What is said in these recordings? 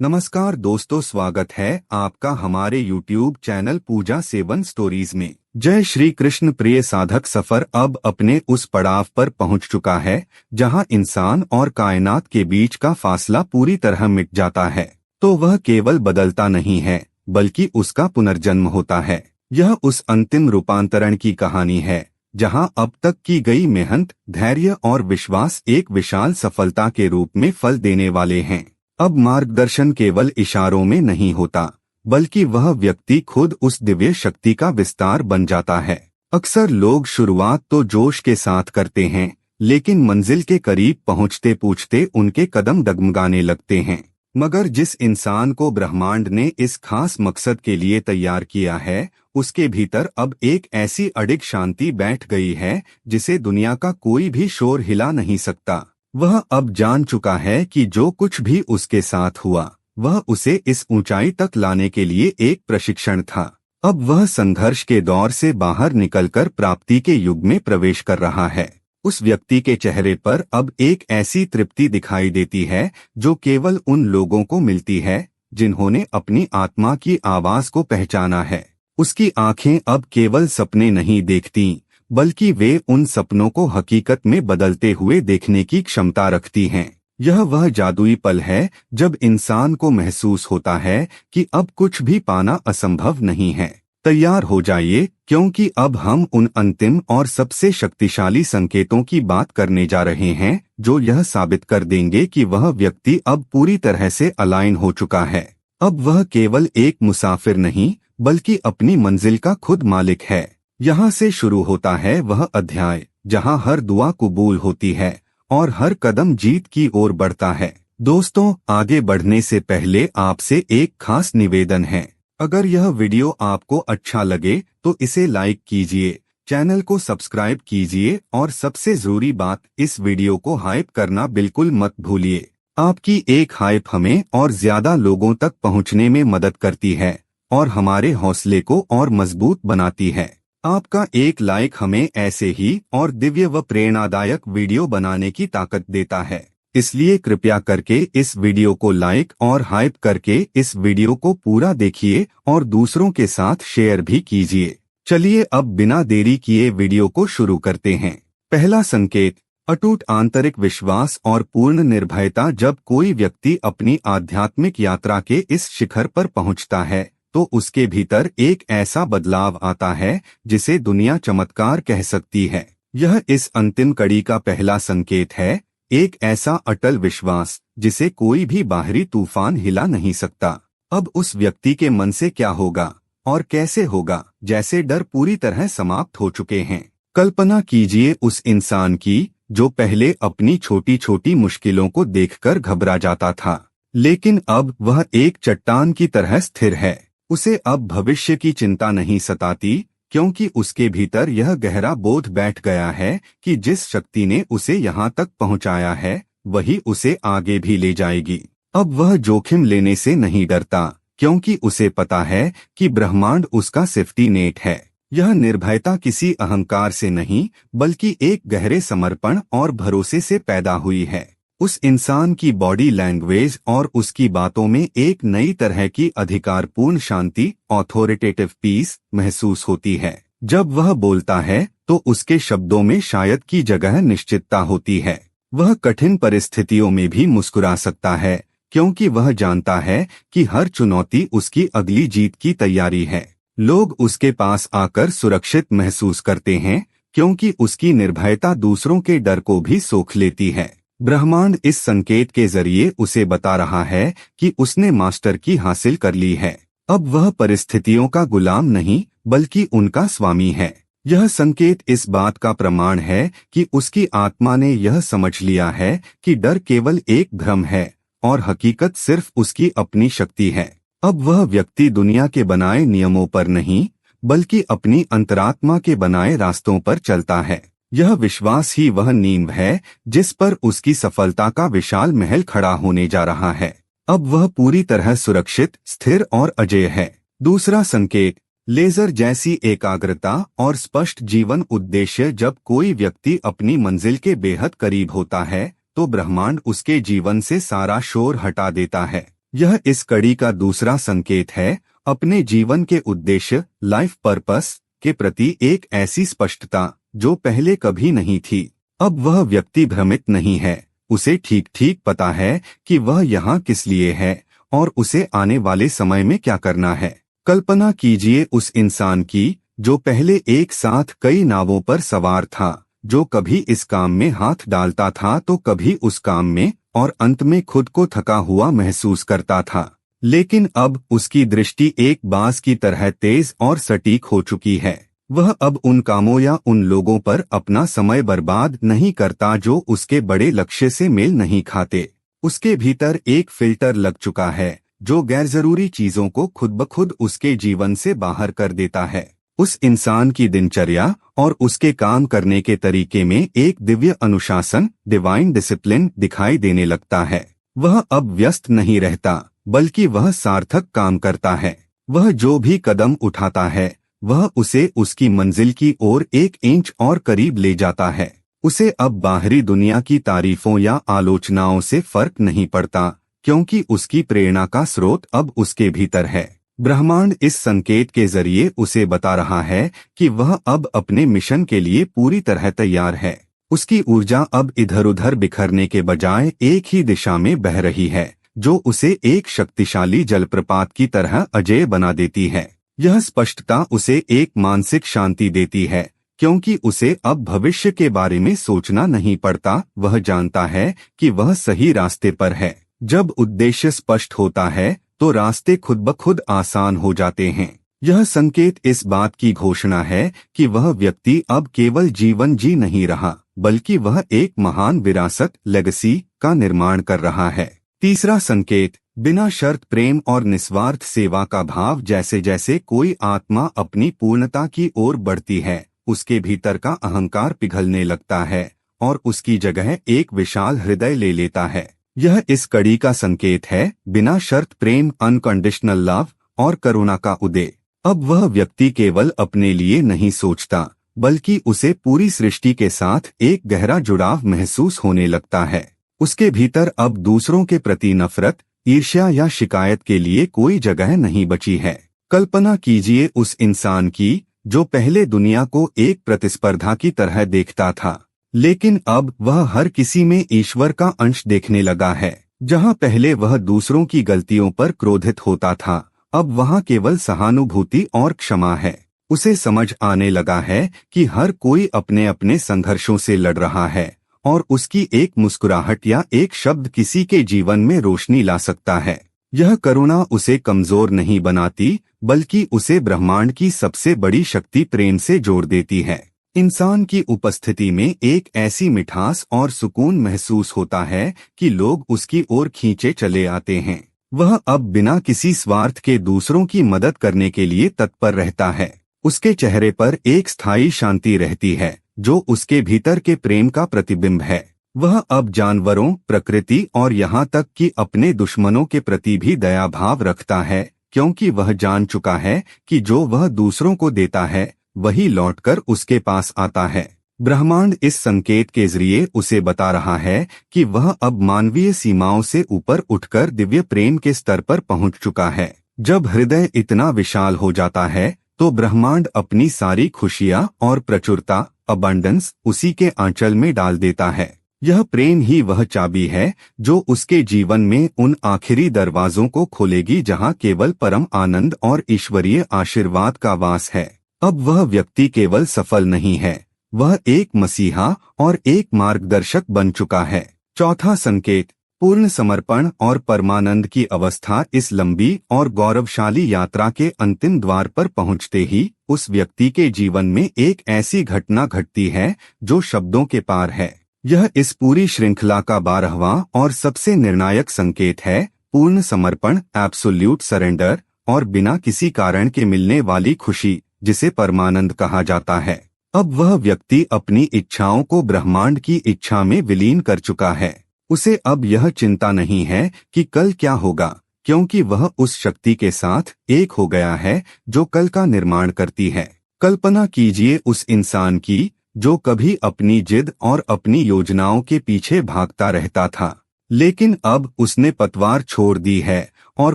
नमस्कार दोस्तों, स्वागत है आपका हमारे YouTube चैनल पूजा सेवन स्टोरीज में। जय श्री कृष्ण। प्रिय साधक, सफर अब अपने उस पड़ाव पर पहुंच चुका है जहां इंसान और कायनात के बीच का फासला पूरी तरह मिट जाता है। तो वह केवल बदलता नहीं है बल्कि उसका पुनर्जन्म होता है। यह उस अंतिम रूपांतरण की कहानी है जहां अब तक की गई मेहनत, धैर्य और विश्वास एक विशाल सफलता के रूप में फल देने वाले हैं। अब मार्गदर्शन केवल इशारों में नहीं होता बल्कि वह व्यक्ति खुद उस दिव्य शक्ति का विस्तार बन जाता है। अक्सर लोग शुरुआत तो जोश के साथ करते हैं, लेकिन मंजिल के करीब पहुंचते पूछते उनके कदम डगमगाने लगते हैं। मगर जिस इंसान को ब्रह्मांड ने इस खास मकसद के लिए तैयार किया है, उसके भीतर अब एक ऐसी अडिग शांति बैठ गई है जिसे दुनिया का कोई भी शोर हिला नहीं सकता। वह अब जान चुका है कि जो कुछ भी उसके साथ हुआ वह उसे इस ऊंचाई तक लाने के लिए एक प्रशिक्षण था। अब वह संघर्ष के दौर से बाहर निकलकर प्राप्ति के युग में प्रवेश कर रहा है। उस व्यक्ति के चेहरे पर अब एक ऐसी तृप्ति दिखाई देती है जो केवल उन लोगों को मिलती है जिन्होंने अपनी आत्मा की आवाज को पहचाना है। उसकी आंखें अब केवल सपने नहीं देखती बल्कि वे उन सपनों को हकीकत में बदलते हुए देखने की क्षमता रखती हैं। यह वह जादुई पल है जब इंसान को महसूस होता है कि अब कुछ भी पाना असंभव नहीं है। तैयार हो जाइए, क्योंकि अब हम उन अंतिम और सबसे शक्तिशाली संकेतों की बात करने जा रहे हैं जो यह साबित कर देंगे कि वह व्यक्ति अब पूरी तरह से अलाइन हो चुका है। अब वह केवल एक मुसाफिर नहीं बल्कि अपनी मंजिल का खुद मालिक है। यहाँ से शुरू होता है वह अध्याय जहाँ हर दुआ कबूल होती है और हर कदम जीत की ओर बढ़ता है। दोस्तों, आगे बढ़ने से पहले आपसे एक खास निवेदन है। अगर यह वीडियो आपको अच्छा लगे तो इसे लाइक कीजिए, चैनल को सब्सक्राइब कीजिए और सबसे जरूरी बात, इस वीडियो को हाइप करना बिल्कुल मत भूलिए। आपकी एक हाइप हमें और ज्यादा लोगों तक पहुँचने में मदद करती है और हमारे हौसले को और मजबूत बनाती है। आपका एक लाइक हमें ऐसे ही और दिव्य व प्रेरणादायक वीडियो बनाने की ताकत देता है। इसलिए कृपया करके इस वीडियो को लाइक और हाइप करके इस वीडियो को पूरा देखिए और दूसरों के साथ शेयर भी कीजिए। चलिए अब बिना देरी किए वीडियो को शुरू करते हैं। पहला संकेत, अटूट आंतरिक विश्वास और पूर्ण निर्भयता। जब कोई व्यक्ति अपनी आध्यात्मिक यात्रा के इस शिखर पर पहुंचता है तो उसके भीतर एक ऐसा बदलाव आता है जिसे दुनिया चमत्कार कह सकती है। यह इस अंतिम कड़ी का पहला संकेत है, एक ऐसा अटल विश्वास जिसे कोई भी बाहरी तूफान हिला नहीं सकता। अब उस व्यक्ति के मन से क्या होगा और कैसे होगा, जैसे डर पूरी तरह समाप्त हो चुके हैं। कल्पना कीजिए उस इंसान की जो पहले अपनी छोटी छोटी मुश्किलों को देखकर घबरा जाता था, लेकिन अब वह एक चट्टान की तरह स्थिर है। उसे अब भविष्य की चिंता नहीं सताती, क्योंकि उसके भीतर यह गहरा बोध बैठ गया है कि जिस शक्ति ने उसे यहाँ तक पहुँचाया है वही उसे आगे भी ले जाएगी। अब वह जोखिम लेने से नहीं डरता, क्योंकि उसे पता है कि ब्रह्मांड उसका सेफ्टी नेट है। यह निर्भयता किसी अहंकार से नहीं बल्कि एक गहरे समर्पण और भरोसे से पैदा हुई है। उस इंसान की बॉडी लैंग्वेज और उसकी बातों में एक नई तरह की अधिकारपूर्ण शांति, ऑथोरिटेटिव पीस महसूस होती है। जब वह बोलता है तो उसके शब्दों में शायद की जगह निश्चितता होती है। वह कठिन परिस्थितियों में भी मुस्कुरा सकता है, क्योंकि वह जानता है कि हर चुनौती उसकी अगली जीत की तैयारी है। लोग उसके पास आकर सुरक्षित महसूस करते हैं, क्योंकि उसकी निर्भयता दूसरों के डर को भी सोख लेती है। ब्रह्मांड इस संकेत के जरिए उसे बता रहा है कि उसने मास्टर की हासिल कर ली है। अब वह परिस्थितियों का गुलाम नहीं बल्कि उनका स्वामी है। यह संकेत इस बात का प्रमाण है कि उसकी आत्मा ने यह समझ लिया है कि डर केवल एक भ्रम है और हकीकत सिर्फ उसकी अपनी शक्ति है। अब वह व्यक्ति दुनिया के बनाए नियमों पर नहीं बल्कि अपनी अंतरात्मा के बनाए रास्तों पर चलता है। यह विश्वास ही वह नींव है जिस पर उसकी सफलता का विशाल महल खड़ा होने जा रहा है। अब वह पूरी तरह सुरक्षित, स्थिर और अजेय है। दूसरा संकेत, लेजर जैसी एकाग्रता और स्पष्ट जीवन उद्देश्य। जब कोई व्यक्ति अपनी मंजिल के बेहद करीब होता है तो ब्रह्मांड उसके जीवन से सारा शोर हटा देता है। यह इस कड़ी का दूसरा संकेत है, अपने जीवन के उद्देश्य लाइफ पर्पस के प्रति एक ऐसी स्पष्टता जो पहले कभी नहीं थी। अब वह व्यक्ति भ्रमित नहीं है, उसे ठीक ठीक पता है कि वह यहाँ किस लिए है और उसे आने वाले समय में क्या करना है। कल्पना कीजिए उस इंसान की जो पहले एक साथ कई नावों पर सवार था, जो कभी इस काम में हाथ डालता था तो कभी उस काम में, और अंत में खुद को थका हुआ महसूस करता था। लेकिन अब उसकी दृष्टि एक बाज की तरह तेज और सटीक हो चुकी है। वह अब उन कामों या उन लोगों पर अपना समय बर्बाद नहीं करता जो उसके बड़े लक्ष्य से मेल नहीं खाते। उसके भीतर एक फिल्टर लग चुका है जो गैरजरूरी चीजों को खुद ब खुद उसके जीवन से बाहर कर देता है। उस इंसान की दिनचर्या और उसके काम करने के तरीके में एक दिव्य अनुशासन, डिवाइन डिसिप्लिन दिखाई देने लगता है। वह अब व्यस्त नहीं रहता, बल्कि वह सार्थक काम करता है। वह जो भी कदम उठाता है वह उसे उसकी मंजिल की ओर एक इंच और करीब ले जाता है। उसे अब बाहरी दुनिया की तारीफों या आलोचनाओं से फर्क नहीं पड़ता, क्योंकि उसकी प्रेरणा का स्रोत अब उसके भीतर है। ब्रह्मांड इस संकेत के जरिए उसे बता रहा है कि वह अब अपने मिशन के लिए पूरी तरह तैयार है। उसकी ऊर्जा अब इधर उधर बिखरने के बजाय एक ही दिशा में बह रही है, जो उसे एक शक्तिशाली जलप्रपात की तरह अजेय बना देती है। यह स्पष्टता उसे एक मानसिक शांति देती है, क्योंकि उसे अब भविष्य के बारे में सोचना नहीं पड़ता। वह जानता है कि वह सही रास्ते पर है। जब उद्देश्य स्पष्ट होता है तो रास्ते खुद ब खुद आसान हो जाते हैं। यह संकेत इस बात की घोषणा है कि वह व्यक्ति अब केवल जीवन जी नहीं रहा, बल्कि वह एक महान विरासत, लेगेसी का निर्माण कर रहा है। तीसरा संकेत, बिना शर्त प्रेम और निस्वार्थ सेवा का भाव। जैसे जैसे कोई आत्मा अपनी पूर्णता की ओर बढ़ती है, उसके भीतर का अहंकार पिघलने लगता है और उसकी जगह एक विशाल हृदय ले लेता है। यह इस कड़ी का संकेत है, बिना शर्त प्रेम, अनकंडीशनल लव और करुणा का उदय। अब वह व्यक्ति केवल अपने लिए नहीं सोचता, बल्कि उसे पूरी सृष्टि के साथ एक गहरा जुड़ाव महसूस होने लगता है। उसके भीतर अब दूसरों के प्रति नफरत, ईर्ष्या या शिकायत के लिए कोई जगह नहीं बची है। कल्पना कीजिए उस इंसान की जो पहले दुनिया को एक प्रतिस्पर्धा की तरह देखता था, लेकिन अब वह हर किसी में ईश्वर का अंश देखने लगा है। जहां पहले वह दूसरों की गलतियों पर क्रोधित होता था, अब वहां केवल सहानुभूति और क्षमा है। उसे समझ आने लगा है कि हर कोई अपने अपने संघर्षों से लड़ रहा है और उसकी एक मुस्कुराहट या एक शब्द किसी के जीवन में रोशनी ला सकता है। यह करुणा उसे कमजोर नहीं बनाती, बल्कि उसे ब्रह्मांड की सबसे बड़ी शक्ति प्रेम से जोड़ देती है। इंसान की उपस्थिति में एक ऐसी मिठास और सुकून महसूस होता है कि लोग उसकी ओर खींचे चले आते हैं। वह अब बिना किसी स्वार्थ के दूसरों की मदद करने के लिए तत्पर रहता है। उसके चेहरे पर एक स्थायी शांति रहती है, जो उसके भीतर के प्रेम का प्रतिबिंब है। वह अब जानवरों, प्रकृति और यहाँ तक कि अपने दुश्मनों के प्रति भी दया भाव रखता है, क्योंकि वह जान चुका है कि जो वह दूसरों को देता है वही लौटकर उसके पास आता है। ब्रह्मांड इस संकेत के जरिए उसे बता रहा है कि वह अब मानवीय सीमाओं से ऊपर उठकर दिव्य प्रेम के स्तर पर पहुंच चुका है। जब हृदय इतना विशाल हो जाता है तो ब्रह्मांड अपनी सारी खुशियां और प्रचुरता, अबंडेंस, उसी के आंचल में डाल देता है। यह प्रेम ही वह चाबी है जो उसके जीवन में उन आखिरी दरवाजों को खोलेगी जहां केवल परम आनंद और ईश्वरीय आशीर्वाद का वास है। अब वह व्यक्ति केवल सफल नहीं है, वह एक मसीहा और एक मार्गदर्शक बन चुका है। चौथा संकेत, पूर्ण समर्पण और परमानंद की अवस्था। इस लंबी और गौरवशाली यात्रा के अंतिम द्वार पर पहुंचते ही उस व्यक्ति के जीवन में एक ऐसी घटना घटती है जो शब्दों के पार है। यह इस पूरी श्रृंखला का 12वां और सबसे निर्णायक संकेत है, पूर्ण समर्पण, एब्सोल्यूट सरेंडर, और बिना किसी कारण के मिलने वाली खुशी, जिसे परमानंद कहा जाता है। अब वह व्यक्ति अपनी इच्छाओं को ब्रह्मांड की इच्छा में विलीन कर चुका है। उसे अब यह चिंता नहीं है कि कल क्या होगा, क्योंकि वह उस शक्ति के साथ एक हो गया है जो कल का निर्माण करती है। कल्पना कीजिए उस इंसान की जो कभी अपनी जिद और अपनी योजनाओं के पीछे भागता रहता था, लेकिन अब उसने पतवार छोड़ दी है और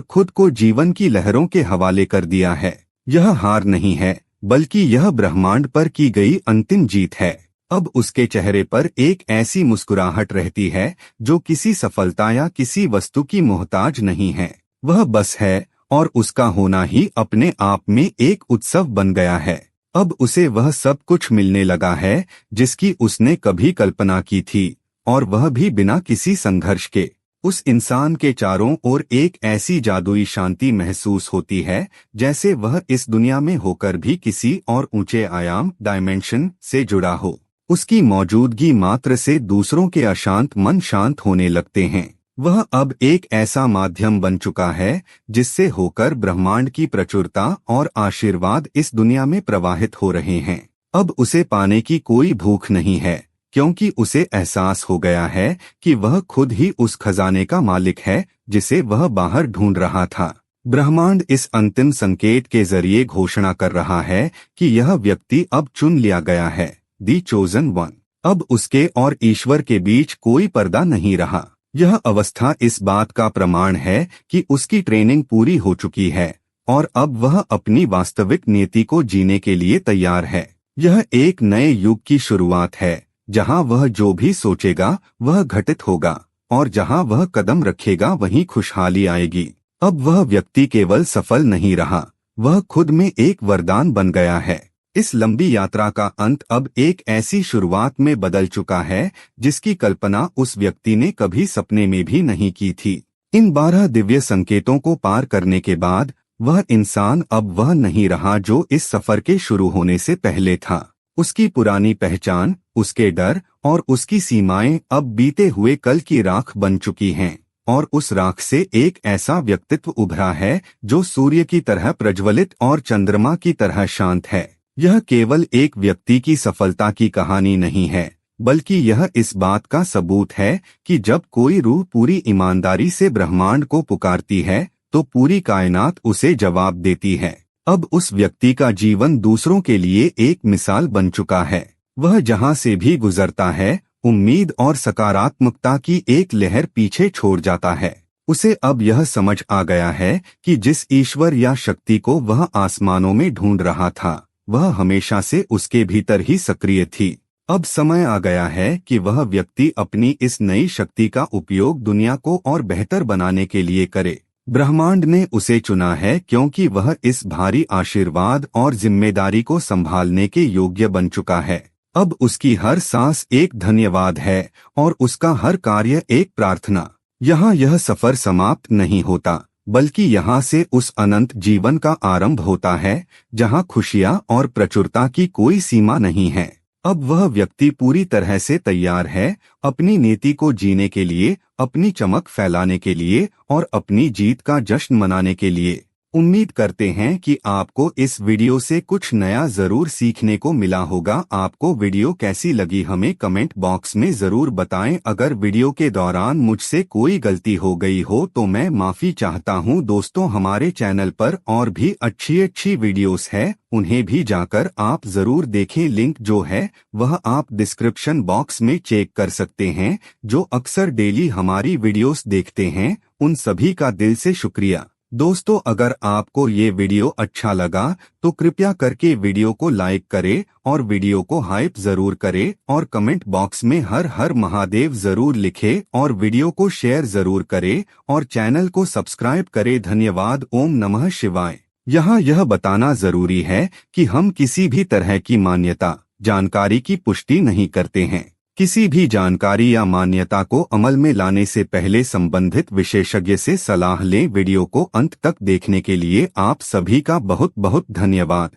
खुद को जीवन की लहरों के हवाले कर दिया है। यह हार नहीं है, बल्कि यह ब्रह्मांड पर की गई अंतिम जीत है। अब उसके चेहरे पर एक ऐसी मुस्कुराहट रहती है जो किसी सफलता या किसी वस्तु की मोहताज नहीं है। वह बस है, और उसका होना ही अपने आप में एक उत्सव बन गया है। अब उसे वह सब कुछ मिलने लगा है जिसकी उसने कभी कल्पना की थी, और वह भी बिना किसी संघर्ष के। उस इंसान के चारों ओर एक ऐसी जादुई शांति महसूस होती है जैसे वह इस दुनिया में होकर भी किसी और ऊंचे आयाम डायमेंशन से जुड़ा हो। उसकी मौजूदगी मात्र से दूसरों के अशांत मन शांत होने लगते हैं। वह अब एक ऐसा माध्यम बन चुका है जिससे होकर ब्रह्मांड की प्रचुरता और आशीर्वाद इस दुनिया में प्रवाहित हो रहे हैं। अब उसे पाने की कोई भूख नहीं है, क्योंकि उसे एहसास हो गया है कि वह खुद ही उस खजाने का मालिक है जिसे वह बाहर ढूंढ रहा था। ब्रह्मांड इस अंतिम संकेत के जरिए घोषणा कर रहा है कि यह व्यक्ति अब चुन लिया गया है, दी चोजन वन। अब उसके और ईश्वर के बीच कोई पर्दा नहीं रहा। यह अवस्था इस बात का प्रमाण है कि उसकी ट्रेनिंग पूरी हो चुकी है और अब वह अपनी वास्तविक नीति को जीने के लिए तैयार है। यह एक नए युग की शुरुआत है, जहां वह जो भी सोचेगा वह घटित होगा, और जहां वह कदम रखेगा वहीं खुशहाली आएगी। अब वह व्यक्ति केवल सफल नहीं रहा, वह खुद में एक वरदान बन गया है। इस लंबी यात्रा का अंत अब एक ऐसी शुरुआत में बदल चुका है जिसकी कल्पना उस व्यक्ति ने कभी सपने में भी नहीं की थी। इन 12 दिव्य संकेतों को पार करने के बाद वह इंसान अब वह नहीं रहा जो इस सफर के शुरू होने से पहले था। उसकी पुरानी पहचान, उसके डर और उसकी सीमाएं अब बीते हुए कल की राख बन चुकी हैं, और उस राख से एक ऐसा व्यक्तित्व उभरा है जो सूर्य की तरह प्रज्वलित और चंद्रमा की तरह शांत है। यह केवल एक व्यक्ति की सफलता की कहानी नहीं है, बल्कि यह इस बात का सबूत है कि जब कोई रूह पूरी ईमानदारी से ब्रह्मांड को पुकारती है तो पूरी कायनात उसे जवाब देती है। अब उस व्यक्ति का जीवन दूसरों के लिए एक मिसाल बन चुका है। वह जहां से भी गुजरता है, उम्मीद और सकारात्मकता की एक लहर पीछे छोड़ जाता है। उसे अब यह समझ आ गया है कि जिस ईश्वर या शक्ति को वह आसमानों में ढूंढ रहा था, वह हमेशा से उसके भीतर ही सक्रिय थी। अब समय आ गया है कि वह व्यक्ति अपनी इस नई शक्ति का उपयोग दुनिया को और बेहतर बनाने के लिए करे। ब्रह्मांड ने उसे चुना है क्योंकि वह इस भारी आशीर्वाद और जिम्मेदारी को संभालने के योग्य बन चुका है। अब उसकी हर सांस एक धन्यवाद है और उसका हर कार्य एक प्रार्थना। यहाँ यह सफर समाप्त नहीं होता, बल्कि यहाँ से उस अनंत जीवन का आरंभ होता है जहाँ खुशियाँ और प्रचुरता की कोई सीमा नहीं है। अब वह व्यक्ति पूरी तरह से तैयार है अपनी नीति को जीने के लिए, अपनी चमक फैलाने के लिए और अपनी जीत का जश्न मनाने के लिए। उम्मीद करते हैं कि आपको इस वीडियो से कुछ नया जरूर सीखने को मिला होगा। आपको वीडियो कैसी लगी हमें कमेंट बॉक्स में जरूर बताएं। अगर वीडियो के दौरान मुझसे कोई गलती हो गई हो तो मैं माफी चाहता हूं। दोस्तों, हमारे चैनल पर और भी अच्छी वीडियोस है, उन्हें भी जाकर आप जरूर देखें। लिंक जो है वह आप डिस्क्रिप्शन बॉक्स में चेक कर सकते हैं। जो अक्सर डेली हमारी वीडियोस देखते हैं उन सभी का दिल से शुक्रिया। दोस्तों, अगर आपको ये वीडियो अच्छा लगा तो कृपया करके वीडियो को लाइक करें और वीडियो को हाइप जरूर करें और कमेंट बॉक्स में हर हर महादेव जरूर लिखें और वीडियो को शेयर जरूर करें और चैनल को सब्सक्राइब करें। धन्यवाद। ओम नमः शिवाय। यहाँ यह बताना जरूरी है कि हम किसी भी तरह की मान्यता, जानकारी की पुष्टि नहीं करते हैं। किसी भी जानकारी या मान्यता को अमल में लाने से पहले संबंधित विशेषज्ञ से सलाह लें। वीडियो को अंत तक देखने के लिए आप सभी का बहुत बहुत धन्यवाद।